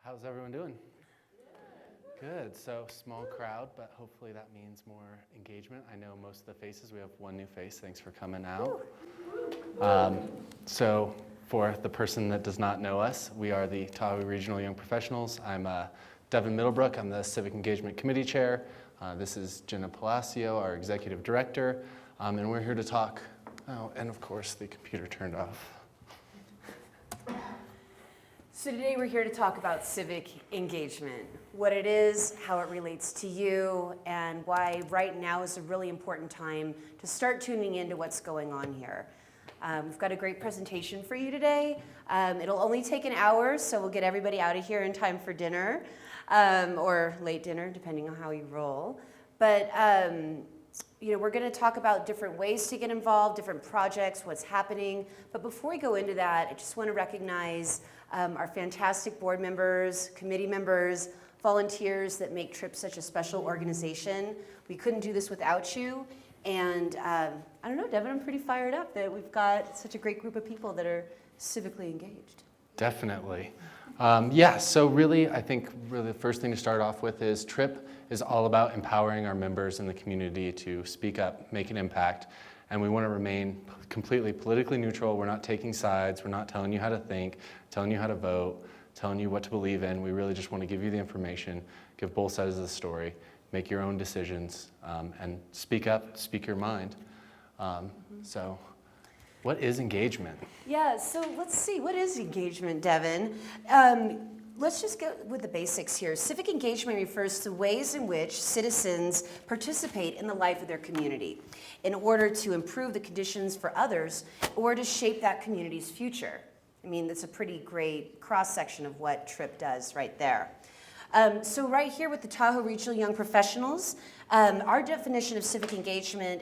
How's everyone doing? Good. So small crowd, but hopefully that means more engagement. I know most of the faces. We have one new face. Thanks for coming out. So for the person that does not know us, we are the Tahoe Regional Young Professionals. I'm Devin Middlebrook. I'm the Civic Engagement Committee Chair. This is Jenna Palacio, our Executive Director, and we're here to talk. Oh, and of course the computer turned off. So today we're here to talk about civic engagement, what it is, how it relates to you, and why right now is a really important time to start tuning into what's going on here. We've got a great presentation for you today. It'll only take an hour, so we'll get everybody out of here in time for dinner, or late dinner, depending on how you roll. But we're going to talk about different ways to get involved, different projects, what's happening. But before we go into that, I just want to recognize our fantastic board members, committee members, volunteers that make TRYP such a special organization. We couldn't do this without you. And I don't know, Devin, I'm pretty fired up that we've got such a great group of people that are civically engaged. Definitely. So really, I think the first thing to start off with is TRYP is all about empowering our members in the community to speak up, make an impact, and we want to remain completely politically neutral. We're not taking sides. We're not telling you how to think, telling you how to vote, telling you what to believe in. We really just want to give you the information, give both sides of the story, make your own decisions, and speak up, speak your mind. So what is engagement? Yeah, so let's see, what is engagement, Devin? Let's just go with the basics here. Civic engagement refers to ways in which citizens participate in the life of their community in order to improve the conditions for others or to shape that community's future. I mean, that's a pretty great cross-section of what TRYP does right there. So right here with the Tahoe Regional Young Professionals, our definition of civic engagement,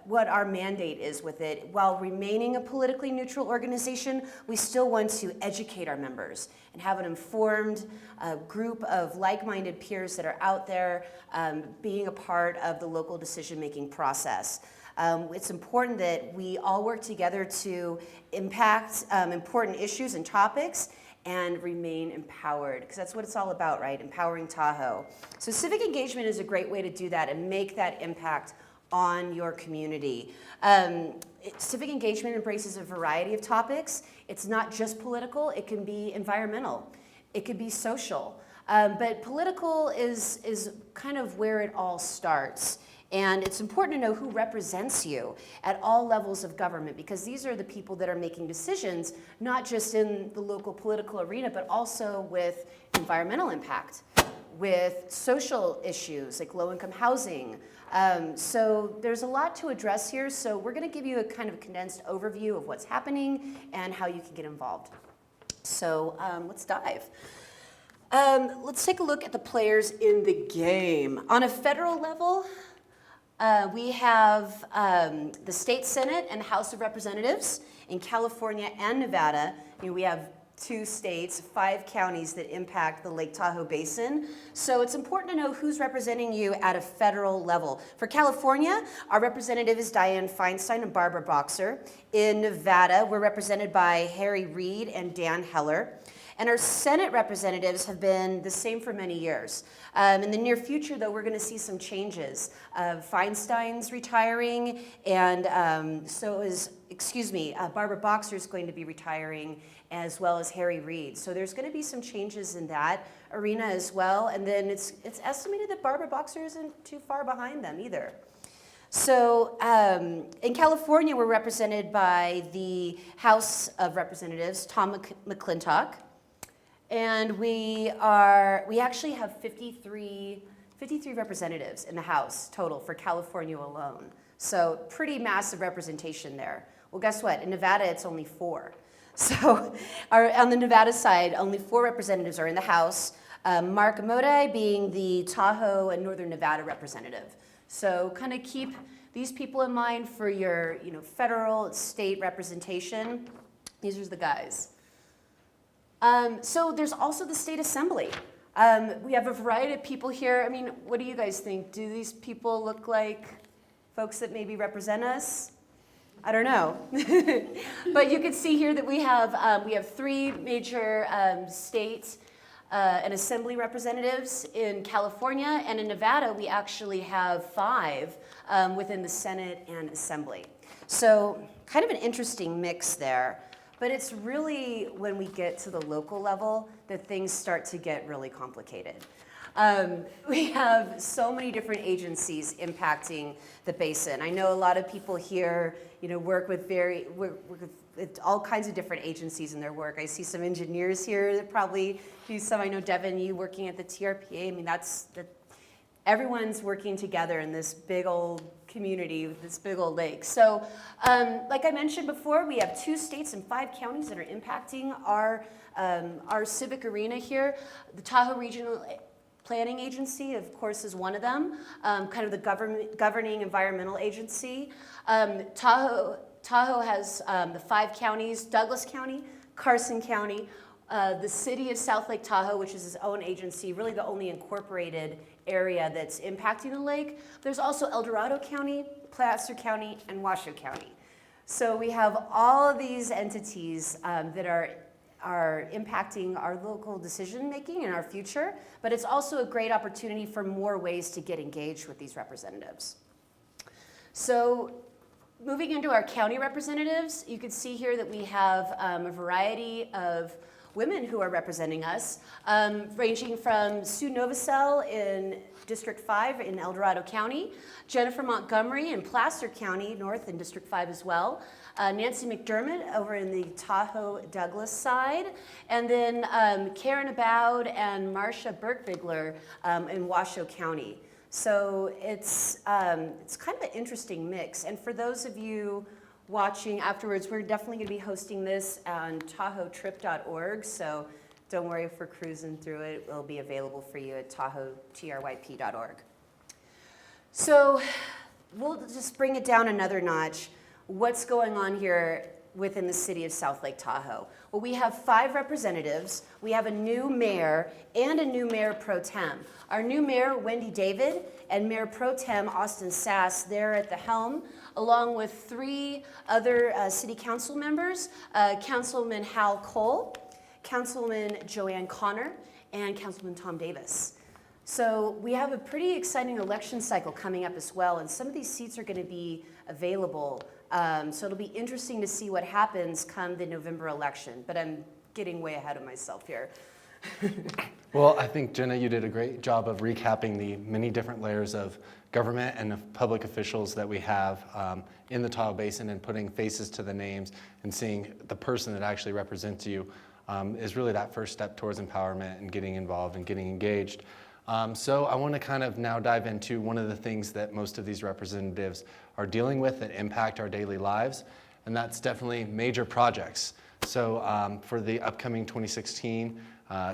what our mandate is with it, while remaining a politically neutral organization, we still want to educate our members and have an informed group of like-minded peers that are out there being a part of the local decision-making process. It's important that we all work together to impact important issues and topics and remain empowered, because that's what it's all about, right? Empowering Tahoe. So civic engagement is a great way to do that and make that impact on your community. Civic engagement embraces a variety of topics. It's not just political, it can be environmental, it could be social. But political is kind of where it all starts. And it's important to know who represents you at all levels of government, because these are the people that are making decisions, not just in the local political arena, but also with environmental impact, with social issues like low-income housing. So there's a lot to address here. So we're going to give you a kind of condensed overview of what's happening and how you can get involved. So let's dive. Let's take a look at the players in the game. On a federal level, we have the State Senate and House of Representatives in California and Nevada. We have 2 states, 5 counties that impact the Lake Tahoe Basin. So it's important to know who's representing you at a federal level. For California, our representative is Dianne Feinstein and Barbara Boxer. In Nevada, we're represented by Harry Reid and Dan Heller. And our Senate representatives have been the same for many years. In the near future, though, we're going to see some changes. Feinstein's retiring, and Barbara Boxer is going to be retiring, as well as Harry Reid. So there's going to be some changes in that arena as well. And then it's estimated that Barbara Boxer isn't too far behind them either. So in California, we're represented by the House of Representatives, Tom McClintock. And we actually have 53 representatives in the House total for California alone. So pretty massive representation there. Well, guess what? In Nevada, it's only 4. So on the Nevada side, only 4 representatives are in the House. Mark Amodei being the Tahoe and Northern Nevada representative. So kind of keep these people in mind for your federal, state representation. These are the guys. So there's also the State Assembly. We have a variety of people here. I mean, what do you guys think? Do these people look like folks that maybe represent us? I don't know. But you can see here that we have 3 major states and assembly representatives. In California and in Nevada, we actually have 5 within the Senate and Assembly. So kind of an interesting mix there. But it's really when we get to the local level that things start to get really complicated. We have so many different agencies impacting the basin. I know a lot of people here, work with all kinds of different agencies in their work. I see some engineers here that probably do some. I know Devin, you working at the TRYP. I mean, everyone's working together in this big old community with this big old lake. So, like I mentioned before, we have 2 states and 5 counties that are impacting our civic arena here. The Tahoe Regional Planning Agency, of course, is one of them, kind of the governing environmental agency. Tahoe has the 5 counties: Douglas County, Carson County, the city of South Lake Tahoe, which is its own agency, really the only incorporated area that's impacting the lake. There's also El Dorado County, Placer County, and Washoe County. So we have all of these entities that are impacting our local decision making and our future, but it's also a great opportunity for more ways to get engaged with these representatives. So moving into our county representatives, you can see here that we have a variety of women who are representing us, ranging from Sue Novosel in District 5 in El Dorado County, Jennifer Montgomery in Placer County, North in District 5 as well, Nancy McDermott over in the Tahoe Douglas side, and then Karen Aboud and Marcia Burkbigler in Washoe County. So it's kind of an interesting mix. And for those of you watching afterwards, we're definitely going to be hosting this on TahoeTrip.org, so don't worry if we're cruising through it. It will be available for you at TRYP.org. So we'll just bring it down another notch. What's going on here within the city of South Lake Tahoe? Well, we have 5 representatives. We have a new mayor and a new mayor pro tem. Our new mayor, Wendy David, and Mayor Pro Tem Austin Sass, they're at the helm, along with 3 other city council members, Councilman Hal Cole, Councilwoman Joanne Connor, and Councilman Tom Davis. So we have a pretty exciting election cycle coming up as well, and some of these seats are going to be available. So it'll be interesting to see what happens come the November election, but I'm getting way ahead of myself here. Well, I think, Jenna, you did a great job of recapping the many different layers of government and of public officials that we have in the Tahoe Basin, and putting faces to the names and seeing the person that actually represents you is really that first step towards empowerment and getting involved and getting engaged. So I want to kind of now dive into one of the things that most of these representatives are dealing with that impact our daily lives, and that's definitely major projects. So for the upcoming 2016,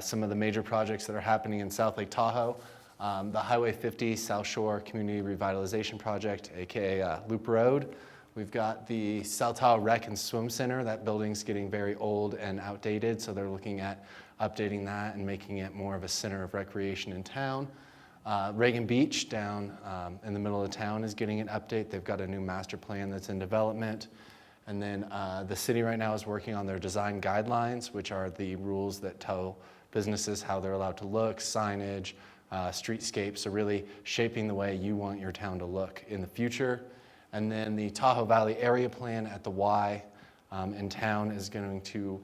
some of the major projects that are happening in South Lake Tahoe, the Highway 50 South Shore Community Revitalization Project, aka Loop Road. We've got the South Tahoe Rec and Swim Center. That building's getting very old and outdated, so they're looking at updating that and making it more of a center of recreation in town. Reagan Beach down in the middle of town is getting an update. They've got a new master plan that's in development. And then the city right now is working on their design guidelines, which are the rules that tell businesses how they're allowed to look, signage, streetscapes, so really shaping the way you want your town to look in the future. And then the Tahoe Valley Area Plan at the Y in town is going to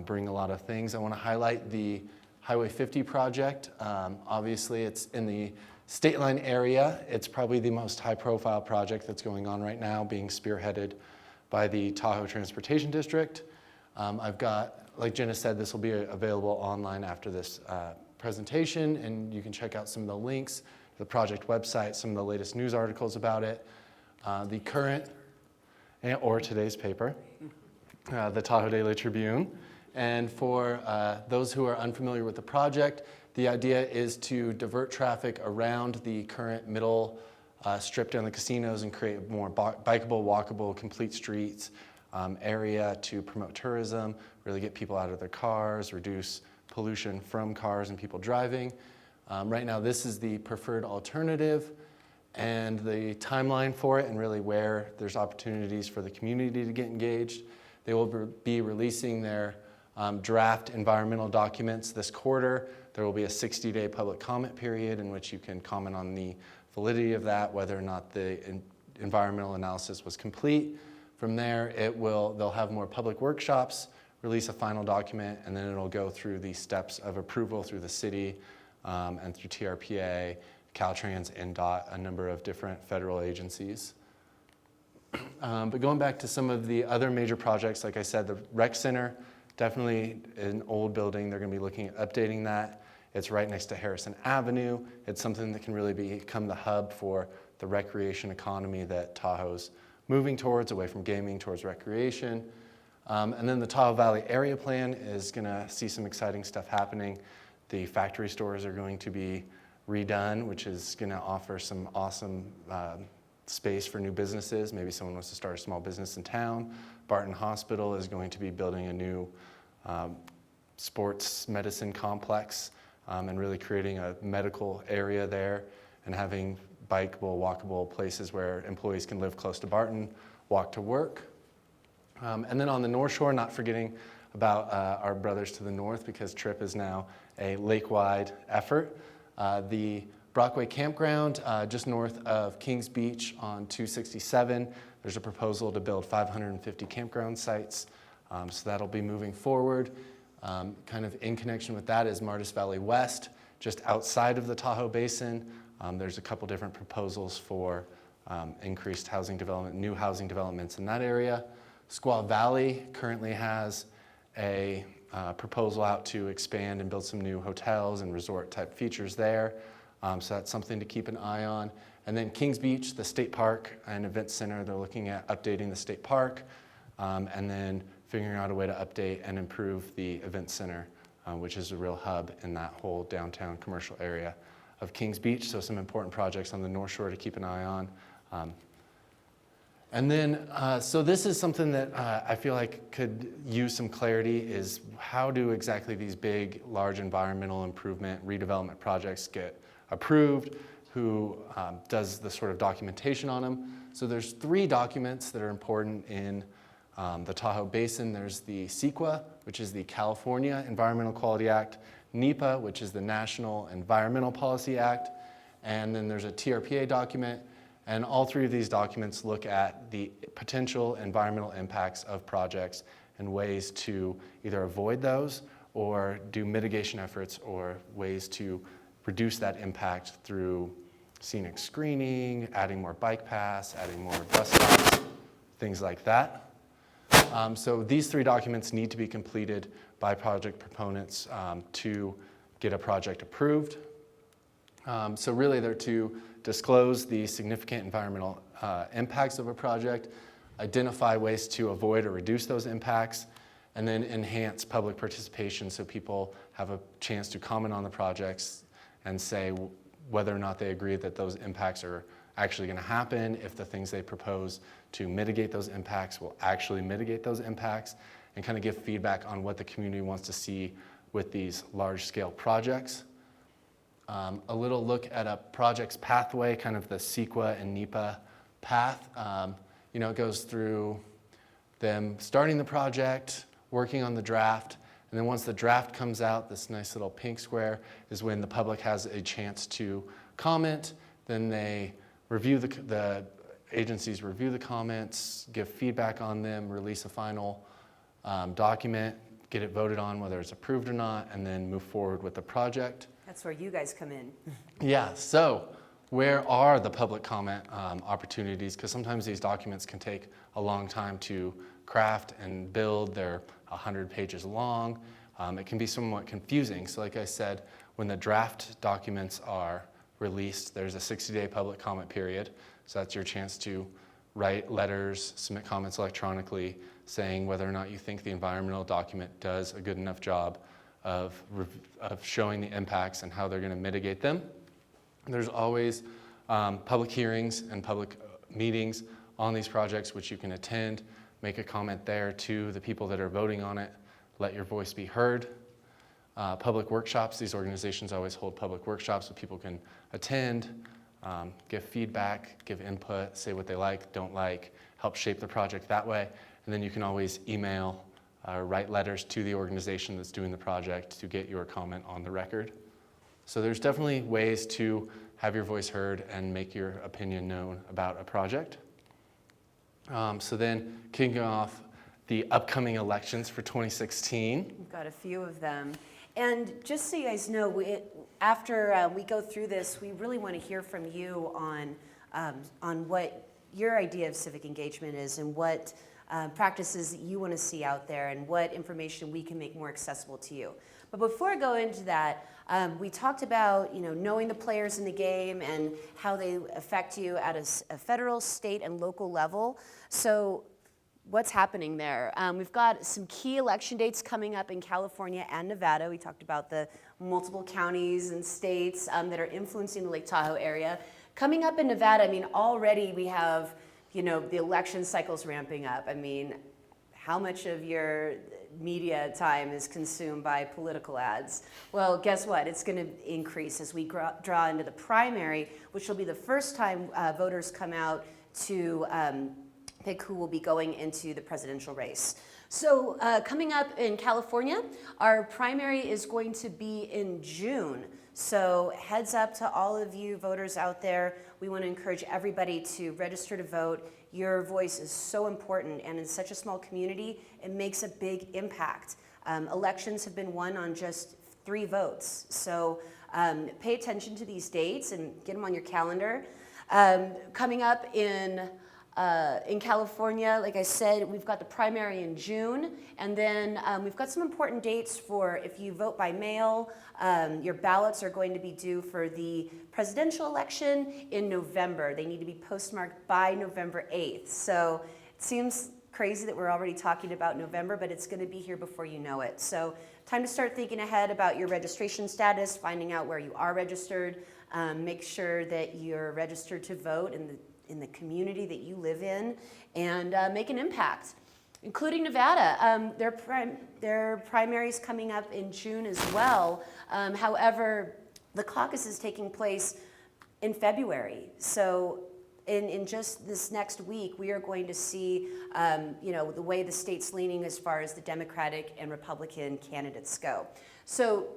bring a lot of things. I want to highlight the Highway 50 project. Obviously, it's in the state line area. It's probably the most high-profile project that's going on right now, being spearheaded by the Tahoe Transportation District. I've got, like Jenna said, this will be available online after this presentation, and you can check out some of the links to the project website, some of the latest news articles about it, the current or today's paper, the Tahoe Daily Tribune. And for those who are unfamiliar with the project, the idea is to divert traffic around the current middle strip down the casinos and create a more bikeable, walkable, complete streets area to promote tourism, really get people out of their cars, reduce pollution from cars and people driving. Right now, this is the preferred alternative, and the timeline for it, and really where there's opportunities for the community to get engaged. They will be releasing their draft environmental documents this quarter. There will be a 60-day public comment period in which you can comment on the validity of that, whether or not the environmental analysis was complete. From there, they'll have more public workshops, release a final document, and then it'll go through the steps of approval through the city and through TRPA, Caltrans, NDOT, a number of different federal agencies. But going back to some of the other major projects, like I said, the rec center, definitely an old building. They're going to be looking at updating that. It's right next to Harrison Avenue. It's something that can really become the hub for the recreation economy that Tahoe's moving towards, away from gaming towards recreation. And then the Tahoe Valley Area Plan is going to see some exciting stuff happening. The factory stores are going to be redone, which is going to offer some awesome space for new businesses. Maybe someone wants to start a small business in town. Barton Hospital is going to be building a new sports medicine complex and really creating a medical area there and having bikeable, walkable places where employees can live close to Barton, walk to work. And then on the North Shore, not forgetting about our brothers to the north, because TRYP is now a lake-wide effort. The Brockway Campground, just north of Kings Beach on 267, there's a proposal to build 550 campground sites. So that'll be moving forward. Kind of in connection with that is Martis Valley West, just outside of the Tahoe Basin. There's a couple different proposals for increased housing development, new housing developments in that area. Squaw Valley currently has a proposal out to expand and build some new hotels and resort type features there. So that's something to keep an eye on. And then Kings Beach, the state park and event center, they're looking at updating the state park and then figuring out a way to update and improve the event center, which is a real hub in that whole downtown commercial area of Kings Beach. So some important projects on the North Shore to keep an eye on. And then, so this is something that I feel like could use some clarity, is how do exactly these big, large environmental improvement, redevelopment projects get approved? Who does the sort of documentation on them? So there's 3 documents that are important in the Tahoe Basin. There's the CEQA, which is the California Environmental Quality Act, NEPA, which is the National Environmental Policy Act, and then there's a TRPA document. And all 3 of these documents look at the potential environmental impacts of projects and ways to either avoid those or do mitigation efforts or ways to reduce that impact through scenic screening, adding more bike paths, adding more bus stops, things like that. So these 3 documents need to be completed by project proponents to get a project approved. So really they're to disclose the significant environmental impacts of a project, identify ways to avoid or reduce those impacts, and then enhance public participation so people have a chance to comment on the projects and say whether or not they agree that those impacts are actually going to happen, if the things they propose to mitigate those impacts will actually mitigate those impacts, and kind of give feedback on what the community wants to see with these large-scale projects. A little look at a project's pathway, kind of the CEQA and NEPA path. It goes through them starting the project, working on the draft, and then once the draft comes out, this nice little pink square is when the public has a chance to comment. Then they review the agencies review the comments, give feedback on them, release a final document, get it voted on whether it's approved or not, and then move forward with the project. That's where you guys come in. Yeah, so where are the public comment opportunities? Because sometimes these documents can take a long time to craft and build. They're 100 pages long. It can be somewhat confusing. So like I said, when the draft documents are released, there's a 60-day public comment period. So that's your chance to write letters, submit comments electronically, saying whether or not you think the environmental document does a good enough job of showing the impacts and how they're going to mitigate them. There's always public hearings and public meetings on these projects which you can attend, make a comment there to the people that are voting on it, let your voice be heard. Public workshops, these organizations always hold public workshops so people can attend, give feedback, give input, say what they like, don't like, help shape the project that way. And then you can always email write letters to the organization that's doing the project to get your comment on the record. So there's definitely ways to have your voice heard and make your opinion known about a project. So then kicking off the upcoming elections for 2016. We've got a few of them. And just so you guys know, after we go through this, we really want to hear from you on what your idea of civic engagement is and what practices that you want to see out there and what information we can make more accessible to you. But before I go into that, we talked about knowing the players in the game and how they affect you at a federal, state, and local level. So what's happening there? We've got some key election dates coming up in California and Nevada. We talked about the multiple counties and states that are influencing the Lake Tahoe area. Coming up in Nevada, I mean, already we have, the election cycles ramping up. I mean, how much of your media time is consumed by political ads? Well, guess what? It's going to increase as we draw into the primary, which will be the first time voters come out to pick who will be going into the presidential race. So coming up in California, our primary is going to be in June. So heads up to all of you voters out there. We want to encourage everybody to register to vote. Your voice is so important, and in such a small community, it makes a big impact. Elections have been won on just 3 votes. So pay attention to these dates and get them on your calendar. Coming up in California, like I said, we've got the primary in June, and then we've got some important dates for if you vote by mail. Your ballots are going to be due for the presidential election in November. They need to be postmarked by November 8th. So it seems crazy that we're already talking about November, but it's going to be here before you know it. So time to start thinking ahead about your registration status, finding out where you are registered. Make sure that you're registered to vote in the community that you live in, and make an impact, including Nevada. Their primary's coming up in June as well. However, the caucus is taking place in February. So in just this next week, we are going to see the way the state's leaning as far as the Democratic and Republican candidates go. So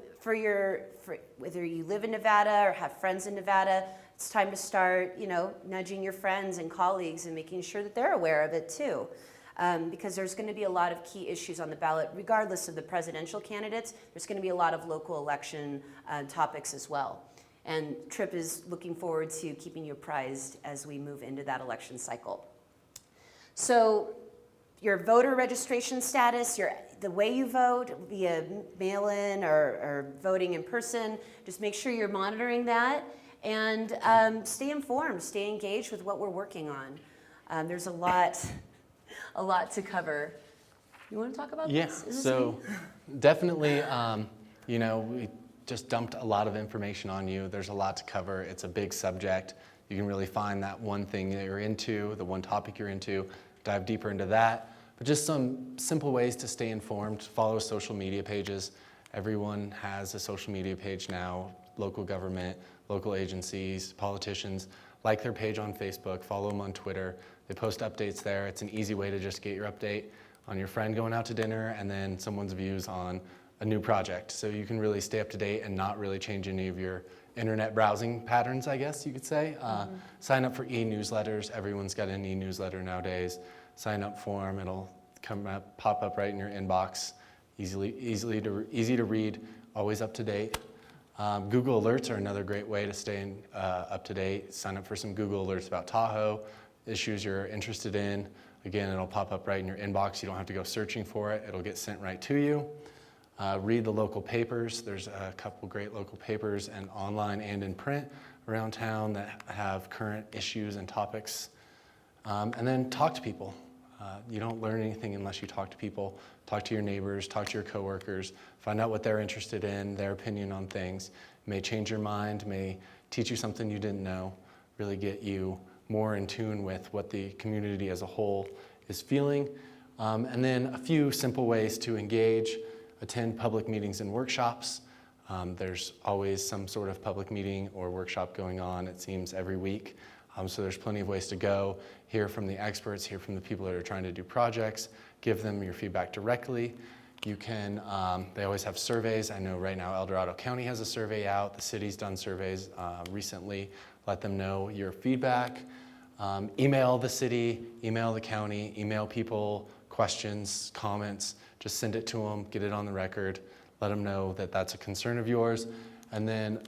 whether you live in Nevada or have friends in Nevada, it's time to start, nudging your friends and colleagues and making sure that they're aware of it too. Because there's going to be a lot of key issues on the ballot, regardless of the presidential candidates. There's going to be a lot of local election topics as well. And TRYP is looking forward to keeping you apprised as we move into that election cycle. So your voter registration status, the way you vote via mail-in or voting in person, just make sure you're monitoring that. And stay informed, stay engaged with what we're working on. There's a lot to cover. You want to talk about this? Yeah, so definitely, we just dumped a lot of information on you. There's a lot to cover. It's a big subject. You can really find that one thing that you're into, the one topic you're into, dive deeper into that. But just some simple ways to stay informed. Follow social media pages. Everyone has a social media page now, local government, local agencies, politicians. Like their page on Facebook, follow them on Twitter. They post updates there. It's an easy way to just get your update on your friend going out to dinner and then someone's views on a new project. So you can really stay up to date and not really change any of your internet browsing patterns, I guess you could say. Sign up for e-newsletters. Everyone's got an e-newsletter nowadays. Sign up for them. It'll pop up right in your inbox. Easy to read, always up to date. Google Alerts are another great way to stay up to date. Sign up for some Google Alerts about Tahoe, issues you're interested in. Again, it'll pop up right in your inbox. You don't have to go searching for it. It'll get sent right to you. Read the local papers. There's a couple great local papers, and online and in print around town that have current issues and topics. And then talk to people. You don't learn anything unless you talk to people. Talk to your neighbors, talk to your coworkers, find out what they're interested in, their opinion on things. It may change your mind, may teach you something you didn't know, really get you more in tune with what the community as a whole is feeling. And then a few simple ways to engage. Attend public meetings and workshops. There's always some sort of public meeting or workshop going on, it seems, every week. So there's plenty of ways to go, hear from the experts, hear from the people that are trying to do projects, give them your feedback directly. You can, they always have surveys. I know right now El Dorado County has a survey out. The city's done surveys recently. Let them know your feedback. Email the city, email the county, email people questions, comments. Just send it to them, get it on the record. Let them know that that's a concern of yours. And then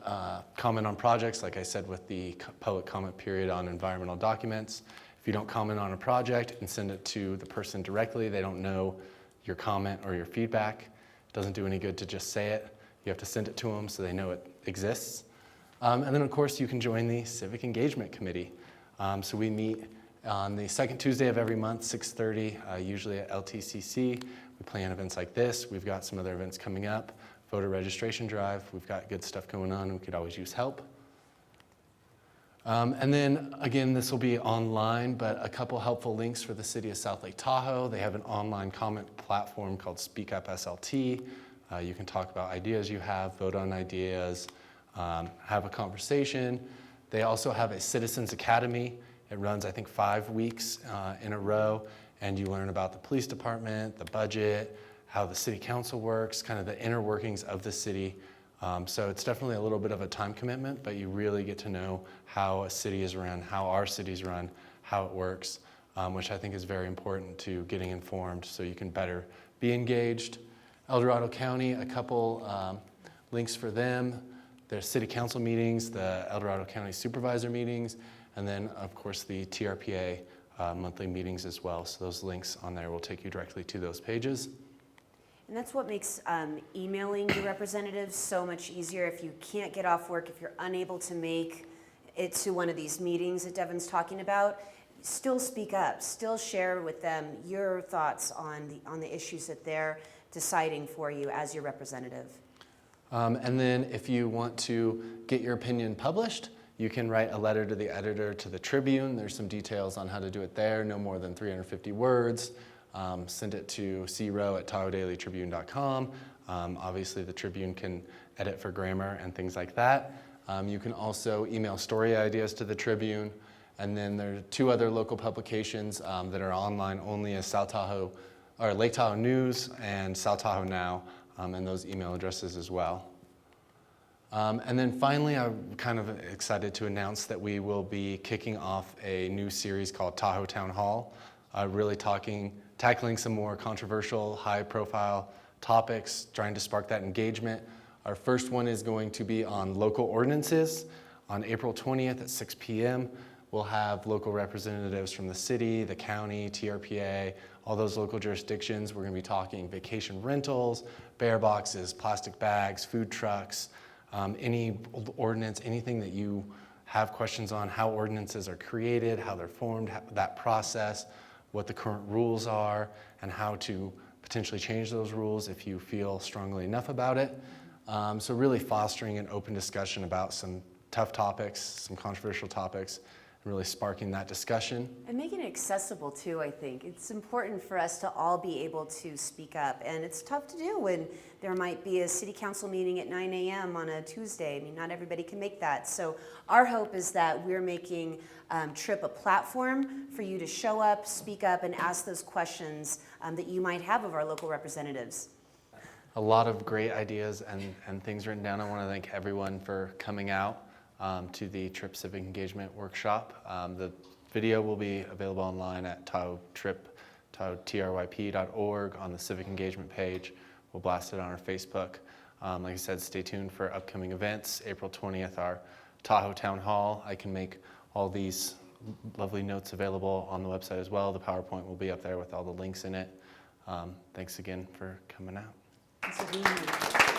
comment on projects, like I said, with the public comment period on environmental documents. If you don't comment on a project and send it to the person directly, they don't know your comment or your feedback. It doesn't do any good to just say it. You have to send it to them so they know it exists. And then, of course, you can join the Civic Engagement Committee. So we meet on the second Tuesday of every month, 6:30, usually at LTCC. We plan events like this. We've got some other events coming up. Voter registration drive. We've got good stuff going on. We could always use help. And then, again, this will be online, but a couple helpful links for the city of South Lake Tahoe. They have an online comment platform called Speak Up SLT. You can talk about ideas you have, vote on ideas, have a conversation. They also have a Citizens Academy. It runs, I think, 5 weeks in a row, and you learn about the police department, the budget, how the city council works, kind of the inner workings of the city. So it's definitely a little bit of a time commitment, but you really get to know how a city is run, how our city's run, how it works, which I think is very important to getting informed so you can better be engaged. El Dorado County, a couple links for them. There's city council meetings, the El Dorado County supervisor meetings, and then, of course, the TRPA monthly meetings as well. So those links on there will take you directly to those pages. And that's what makes emailing your representatives so much easier. If you can't get off work, if you're unable to make it to one of these meetings that Devin's talking about, still speak up, still share with them your thoughts on the issues that they're deciding for you as your representative. And then if you want to get your opinion published, you can write a letter to the editor to the Tribune. There's some details on how to do it there, no more than 350 words. Send it to cro@tahoedailytribune.com. Obviously, the Tribune can edit for grammar and things like that. You can also email story ideas to the Tribune. And then there are 2 other local publications that are online only as South Tahoe, or Lake Tahoe News and South Tahoe Now, and those email addresses as well. And then finally, I'm kind of excited to announce that we will be kicking off a new series called Tahoe Town Hall, really tackling some more controversial, high-profile topics, trying to spark that engagement. Our first one is going to be on local ordinances. On April 20th at 6 p.m., we'll have local representatives from the city, the county, TRPA, all those local jurisdictions. We're going to be talking vacation rentals, bear boxes, plastic bags, food trucks, any ordinance, anything that you have questions on, how ordinances are created, how they're formed, that process, what the current rules are, and how to potentially change those rules if you feel strongly enough about it. So really fostering an open discussion about some tough topics, some controversial topics, and really sparking that discussion. And making it accessible too, I think. It's important for us to all be able to speak up, and it's tough to do when there might be a city council meeting at 9 a.m. on a Tuesday. I mean, not everybody can make that. So our hope is that we're making TRYP a platform for you to show up, speak up, and ask those questions that you might have of our local representatives. A lot of great ideas and things written down. I want to thank everyone for coming out to the TRYP Civic Engagement Workshop. The video will be available online at TRYP.org on the Civic Engagement page. We'll blast it on our Facebook. Like I said, stay tuned for upcoming events. April 20th, our Tahoe Town Hall. I can make all these lovely notes available on the website as well. The PowerPoint will be up there with all the links in it. Thanks again for coming out. Thanks for being here.